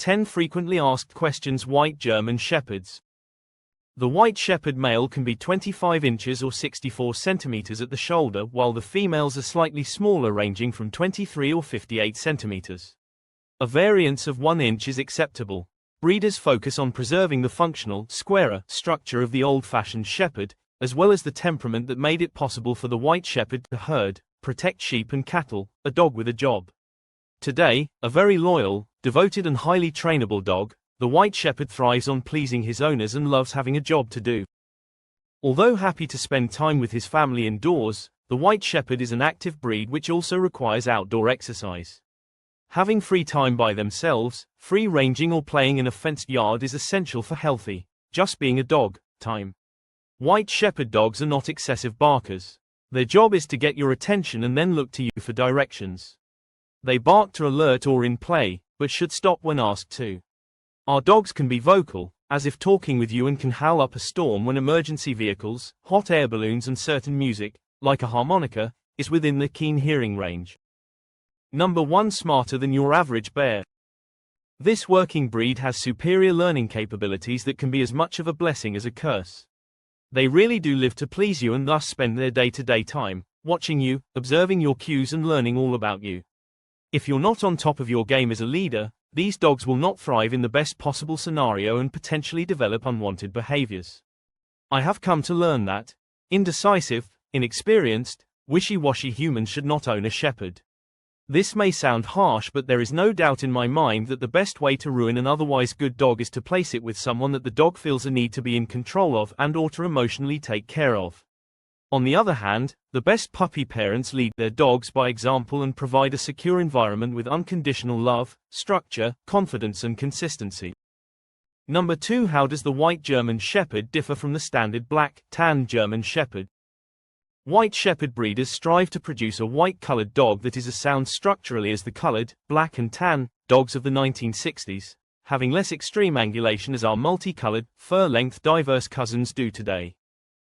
10 frequently asked questions. White German Shepherds. The white shepherd male can be 25 inches or 64 centimeters at the shoulder, while the females are slightly smaller, ranging from 23 or 58 centimeters. A variance of 1 inch is acceptable. Breeders focus on preserving the functional, squarer structure of the old-fashioned shepherd, as well as the temperament that made it possible for the white shepherd to herd, protect sheep and cattle, a dog with a job. Today, a very loyal, devoted and highly trainable dog, the white shepherd thrives on pleasing his owners and loves having a job to do. Although happy to spend time with his family indoors, the white shepherd is an active breed which also requires outdoor exercise. Having free time by themselves, free ranging or playing in a fenced yard is essential for healthy, just being a dog, time. White shepherd dogs are not excessive barkers. Their job is to get your attention and then look to you for directions. They bark to alert or in play, but should stop when asked to. Our dogs can be vocal, as if talking with you, and can howl up a storm when emergency vehicles, hot air balloons and certain music, like a harmonica, is within their keen hearing range. Number 1. Smarter than your average bear. This working breed has superior learning capabilities that can be as much of a blessing as a curse. They really do live to please you and thus spend their day-to-day time watching you, observing your cues and learning all about you. If you're not on top of your game as a leader, these dogs will not thrive in the best possible scenario and potentially develop unwanted behaviors. I have come to learn that indecisive, inexperienced, wishy-washy humans should not own a shepherd. This may sound harsh, but there is no doubt in my mind that the best way to ruin an otherwise good dog is to place it with someone that the dog feels a need to be in control of and or to emotionally take care of. On the other hand, the best puppy parents lead their dogs by example and provide a secure environment with unconditional love, structure, confidence and consistency. Number 2. How does the white German Shepherd differ from the standard black, tan German Shepherd? White Shepherd breeders strive to produce a white-colored dog that is as sound structurally as the colored, black and tan, dogs of the 1960s, having less extreme angulation as our multicolored, fur-length diverse cousins do today.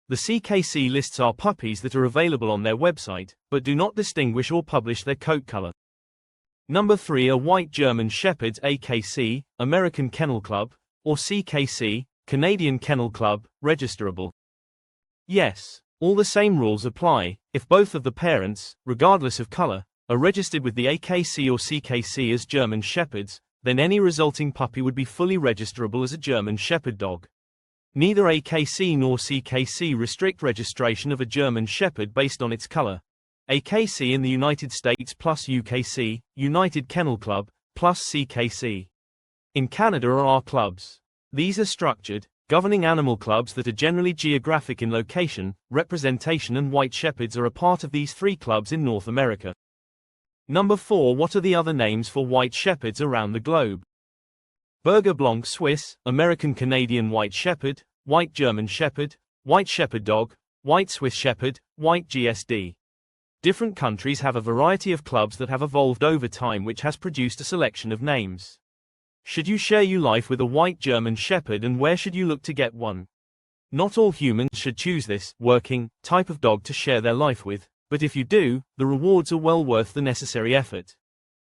The CKC lists our puppies that are available on their website, but do not distinguish or publish their coat color. Number 3. Are white German Shepherds AKC, American Kennel Club, or CKC, Canadian Kennel Club, registerable? Yes. All the same rules apply. If both of the parents, regardless of color, are registered with the AKC or CKC as German Shepherds, then any resulting puppy would be fully registerable as a German Shepherd dog. Neither AKC nor CKC restrict registration of a German Shepherd based on its color. AKC in the United States plus UKC, United Kennel Club, plus CKC. In Canada are our clubs. These are structured, governing animal clubs that are generally geographic in location, representation, and white shepherds are a part of these 3 clubs in North America. Number 4. What are the other names for white shepherds around the globe? Berger Blanc Swiss, American Canadian White Shepherd, White German Shepherd, White Shepherd Dog, White Swiss Shepherd, White GSD. Different countries have a variety of clubs that have evolved over time, which has produced a selection of names. Should you share your life with a white German Shepherd, and where should you look to get one? Not all humans should choose this working type of dog to share their life with, but if you do, the rewards are well worth the necessary effort.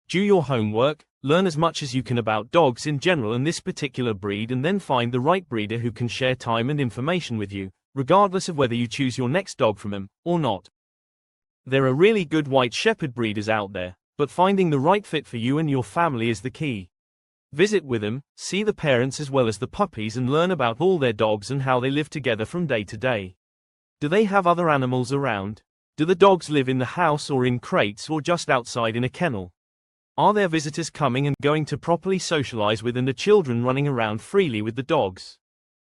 Do your homework, learn as much as you can about dogs in general and this particular breed, and then find the right breeder who can share time and information with you, regardless of whether you choose your next dog from him or not. There are really good white shepherd breeders out there, but finding the right fit for you and your family is the key. Visit with them, see the parents as well as the puppies, and learn about all their dogs and how they live together from day to day. Do they have other animals around? Do the dogs live in the house or in crates or just outside in a kennel? Are there visitors coming and going to properly socialize with, and the children running around freely with the dogs?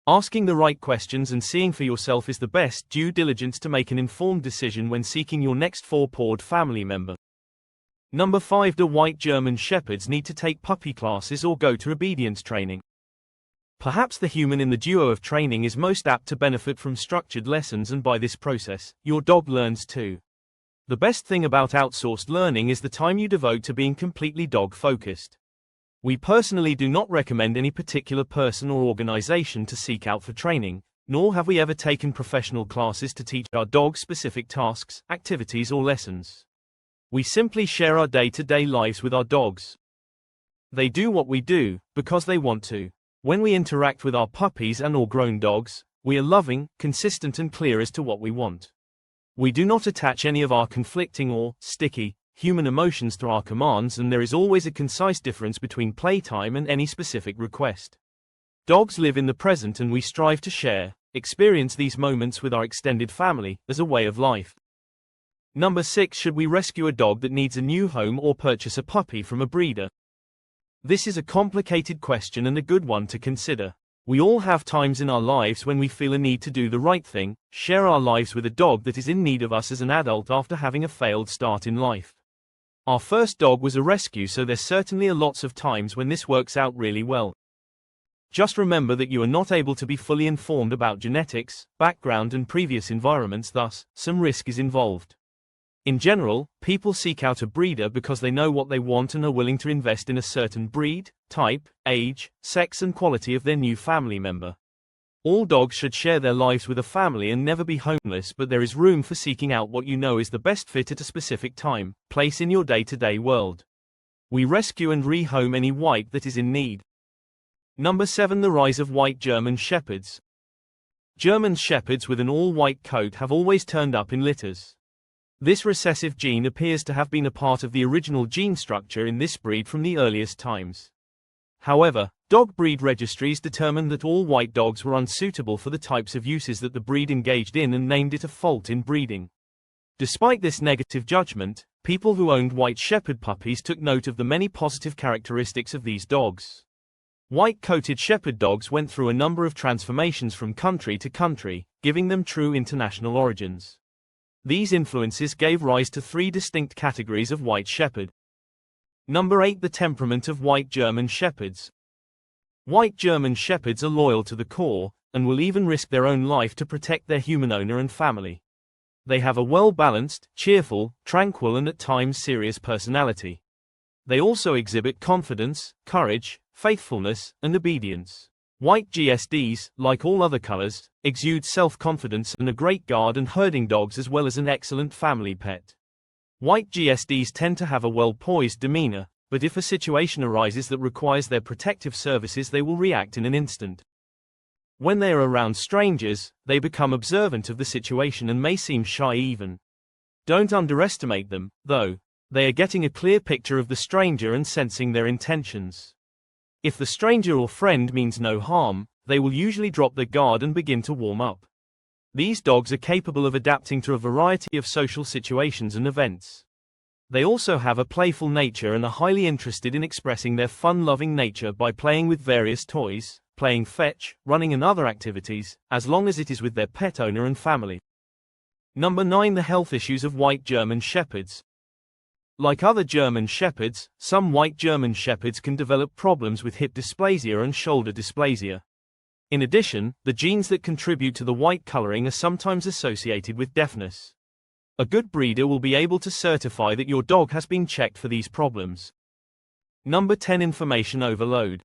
Asking the right questions and seeing for yourself is the best due diligence to make an informed decision when seeking your next 4-pawed family member. Number 5. Do white German Shepherds need to take puppy classes or go to obedience training? Perhaps the human in the duo of training is most apt to benefit from structured lessons, and by this process, your dog learns too. The best thing about outsourced learning is the time you devote to being completely dog-focused. We personally do not recommend any particular person or organization to seek out for training, nor have we ever taken professional classes to teach our dogs specific tasks, activities or lessons. We simply share our day-to-day lives with our dogs. They do what we do, because they want to. When we interact with our puppies and/or grown dogs, we are loving, consistent and clear as to what we want. We do not attach any of our conflicting or sticky human emotions to our commands, and there is always a concise difference between playtime and any specific request. Dogs live in the present, and we strive to experience these moments with our extended family, as a way of life. Number 6. Should we rescue a dog that needs a new home or purchase a puppy from a breeder? This is a complicated question and a good one to consider. We all have times in our lives when we feel a need to do the right thing, share our lives with a dog that is in need of us as an adult after having a failed start in life. Our first dog was a rescue, so there's certainly lots of times when this works out really well. Just remember that you are not able to be fully informed about genetics, background and previous environments, thus, some risk is involved. In general, people seek out a breeder because they know what they want and are willing to invest in a certain breed, type, age, sex and quality of their new family member. All dogs should share their lives with a family and never be homeless, but there is room for seeking out what you know is the best fit at a specific time, place in your day-to-day world. We rescue and rehome any white that is in need. Number 7. The rise of white German Shepherds. German Shepherds with an all-white coat have always turned up in litters. This recessive gene appears to have been a part of the original gene structure in this breed from the earliest times. However, dog breed registries determined that all white dogs were unsuitable for the types of uses that the breed engaged in and named it a fault in breeding. Despite this negative judgment, people who owned white shepherd puppies took note of the many positive characteristics of these dogs. White-coated shepherd dogs went through a number of transformations from country to country, giving them true international origins. These influences gave rise to 3 distinct categories of white shepherd. Number 8. The temperament of white German Shepherds. White German Shepherds are loyal to the core, and will even risk their own life to protect their human owner and family. They have a well-balanced, cheerful, tranquil and at times serious personality. They also exhibit confidence, courage, faithfulness, and obedience. White GSDs, like all other colors, exude self-confidence and are great guard and herding dogs as well as an excellent family pet. White GSDs tend to have a well-poised demeanor, but if a situation arises that requires their protective services, they will react in an instant. When they are around strangers, they become observant of the situation and may seem shy even. Don't underestimate them, though. They are getting a clear picture of the stranger and sensing their intentions. If the stranger or friend means no harm, they will usually drop their guard and begin to warm up. These dogs are capable of adapting to a variety of social situations and events. They also have a playful nature and are highly interested in expressing their fun-loving nature by playing with various toys, playing fetch, running and other activities, as long as it is with their pet owner and family. Number 9. The health issues of white German Shepherds. Like other German Shepherds, some white German Shepherds can develop problems with hip dysplasia and shoulder dysplasia. In addition, the genes that contribute to the white coloring are sometimes associated with deafness. A good breeder will be able to certify that your dog has been checked for these problems. Number 10. Information overload.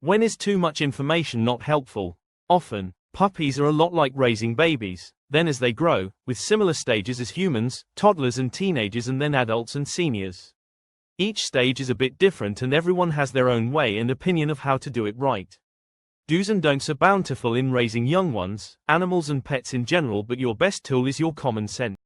When is too much information not helpful? Often, puppies are a lot like raising babies. Then as they grow, with similar stages as humans, toddlers and teenagers and then adults and seniors. Each stage is a bit different and everyone has their own way and opinion of how to do it right. Do's and don'ts are bountiful in raising young ones, animals and pets in general, but your best tool is your common sense.